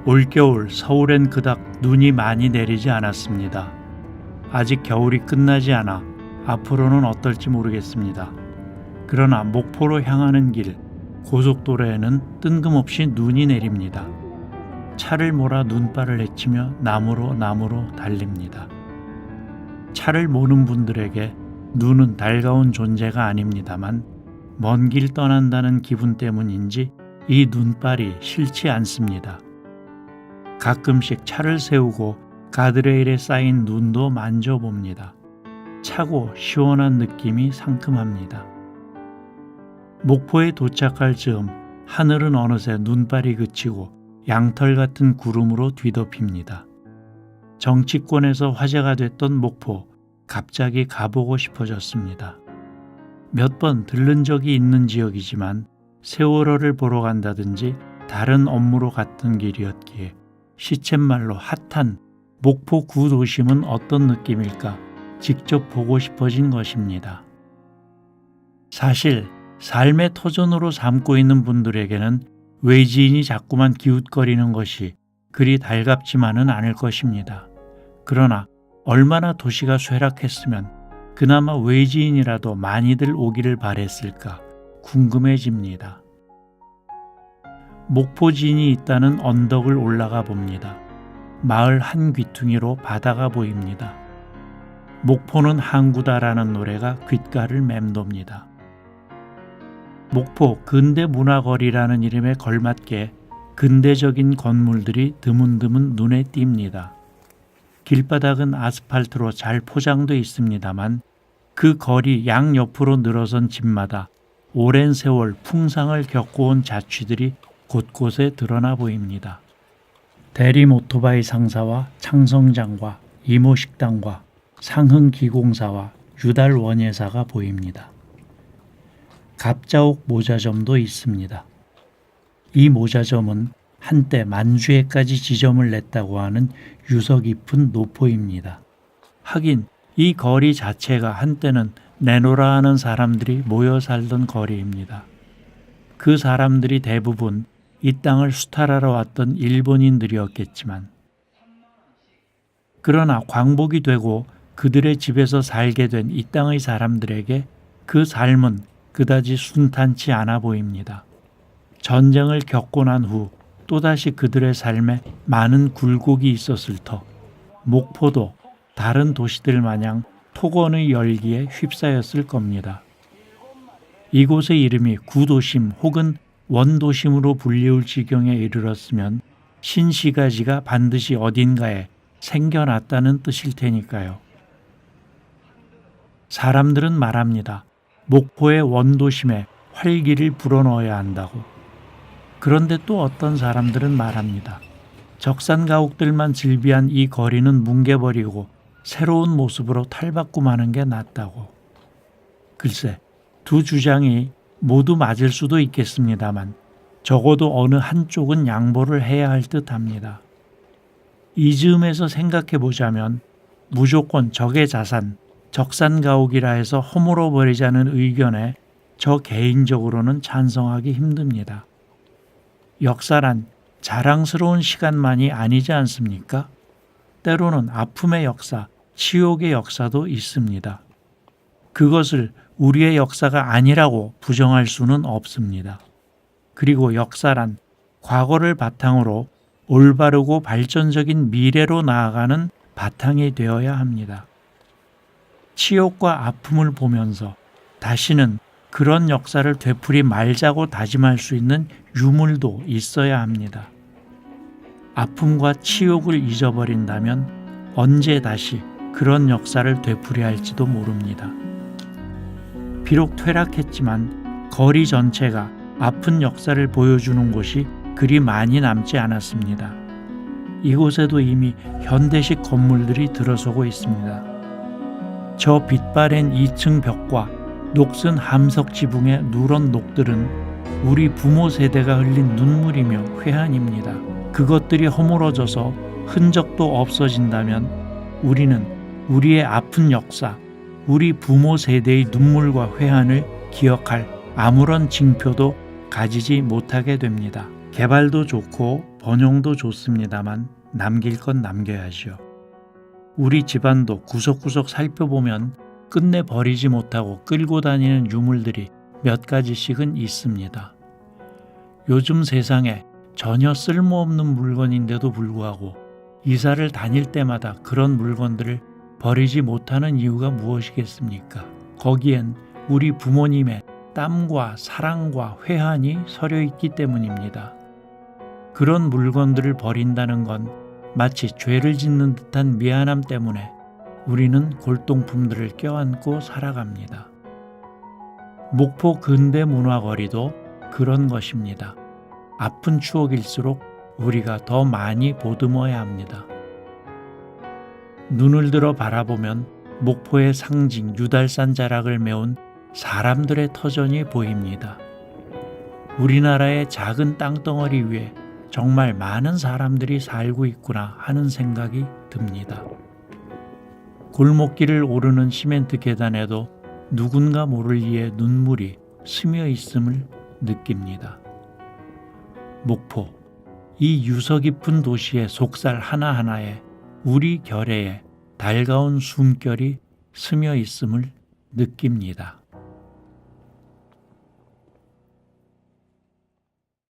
올겨울 서울엔 그닥 눈이 많이 내리지 않았습니다. 아직 겨울이 끝나지 않아 앞으로는 어떨지 모르겠습니다. 그러나 목포로 향하는 길 고속도로에는 뜬금없이 눈이 내립니다. 차를 몰아 눈발을 헤치며 나무로 달립니다. 차를 모는 분들에게 눈은 달가운 존재가 아닙니다만 먼 길 떠난다는 기분 때문인지 이 눈발이 싫지 않습니다. 가끔씩 차를 세우고 가드레일에 쌓인 눈도 만져봅니다. 차고 시원한 느낌이 상큼합니다. 목포에 도착할 즈음 하늘은 어느새 눈발이 그치고 양털 같은 구름으로 뒤덮입니다. 정치권에서 화제가 됐던 목포, 갑자기 가보고 싶어졌습니다. 몇 번 들른 적이 있는 지역이지만 세월호를 보러 간다든지 다른 업무로 갔던 길이었기에 시쳇말로 핫한 목포 구도심은 어떤 느낌일까 직접 보고 싶어진 것입니다. 사실 삶의 터전으로 삼고 있는 분들에게는 외지인이 자꾸만 기웃거리는 것이 그리 달갑지만은 않을 것입니다. 그러나 얼마나 도시가 쇠락했으면 그나마 외지인이라도 많이들 오기를 바랬을까 궁금해집니다. 목포진이 있다는 언덕을 올라가 봅니다. 마을 한 귀퉁이로 바다가 보입니다. 목포는 항구다라는 노래가 귓가를 맴돕니다. 목포 근대문화거리라는 이름에 걸맞게 근대적인 건물들이 드문드문 눈에 띕니다. 길바닥은 아스팔트로 잘 포장돼 있습니다만 그 거리 양옆으로 늘어선 집마다 오랜 세월 풍상을 겪어온 자취들이 곳곳에 드러나 보입니다. 대림 오토바이 상사와 창성장과 이모식당과 상흥기공사와 유달 원예사가 보입니다. 갑자옥 모자점도 있습니다. 이 모자점은 한때 만주에까지 지점을 냈다고 하는 유서 깊은 노포입니다. 하긴 이 거리 자체가 한때는 내노라 하는 사람들이 모여 살던 거리입니다. 그 사람들이 대부분 이 땅을 수탈하러 왔던 일본인들이었겠지만 그러나 광복이 되고 그들의 집에서 살게 된 이 땅의 사람들에게 그 삶은 그다지 순탄치 않아 보입니다. 전쟁을 겪고 난 후 또다시 그들의 삶에 많은 굴곡이 있었을 터 목포도 다른 도시들 마냥 토건의 열기에 휩싸였을 겁니다. 이곳의 이름이 구도심 혹은 원도심으로 불리울 지경에 이르렀으면 신시가지가 반드시 어딘가에 생겨났다는 뜻일 테니까요. 사람들은 말합니다. 목포의 원도심에 활기를 불어넣어야 한다고. 그런데 또 어떤 사람들은 말합니다. 적산가옥들만 즐비한 이 거리는 뭉개버리고 새로운 모습으로 탈바꿈하는 게 낫다고. 글쎄, 두 주장이 모두 맞을 수도 있겠습니다만 적어도 어느 한쪽은 양보를 해야 할 듯합니다. 이 즈음에서 생각해 보자면 무조건 적의 자산, 적산가옥이라 해서 허물어 버리자는 의견에 저 개인적으로는 찬성하기 힘듭니다. 역사란 자랑스러운 시간만이 아니지 않습니까? 때로는 아픔의 역사, 치욕의 역사도 있습니다. 그것을 우리의 역사가 아니라고 부정할 수는 없습니다. 그리고 역사란 과거를 바탕으로 올바르고 발전적인 미래로 나아가는 바탕이 되어야 합니다. 치욕과 아픔을 보면서 다시는 그런 역사를 되풀이 말자고 다짐할 수 있는 유물도 있어야 합니다. 아픔과 치욕을 잊어버린다면 언제 다시 그런 역사를 되풀이할지도 모릅니다. 비록 퇴락했지만 거리 전체가 아픈 역사를 보여주는 곳이 그리 많이 남지 않았습니다. 이곳에도 이미 현대식 건물들이 들어서고 있습니다. 저 빛바랜 2층 벽과 녹슨 함석 지붕의 누런 녹들은 우리 부모 세대가 흘린 눈물이며 회한입니다. 그것들이 허물어져서 흔적도 없어진다면 우리는 우리의 아픈 역사, 우리 부모 세대의 눈물과 회한을 기억할 아무런 징표도 가지지 못하게 됩니다. 개발도 좋고 번영도 좋습니다만 남길 건 남겨야지요. 우리 집안도 구석구석 살펴보면 끝내 버리지 못하고 끌고 다니는 유물들이 몇 가지씩은 있습니다. 요즘 세상에 전혀 쓸모없는 물건인데도 불구하고 이사를 다닐 때마다 그런 물건들을 버리지 못하는 이유가 무엇이겠습니까? 거기엔 우리 부모님의 땀과 사랑과 회한이 서려 있기 때문입니다. 그런 물건들을 버린다는 건 마치 죄를 짓는 듯한 미안함 때문에 우리는 골동품들을 껴안고 살아갑니다. 목포 근대 문화거리도 그런 것입니다. 아픈 추억일수록 우리가 더 많이 보듬어야 합니다. 눈을 들어 바라보면 목포의 상징 유달산 자락을 메운 사람들의 터전이 보입니다. 우리나라의 작은 땅덩어리 위에 정말 많은 사람들이 살고 있구나 하는 생각이 듭니다. 골목길을 오르는 시멘트 계단에도 누군가 모를 이의 눈물이 스며 있음을 느낍니다. 목포, 이 유서 깊은 도시의 속살 하나하나에 우리 결의에 달가운 숨결이 스며 있음을 느낍니다.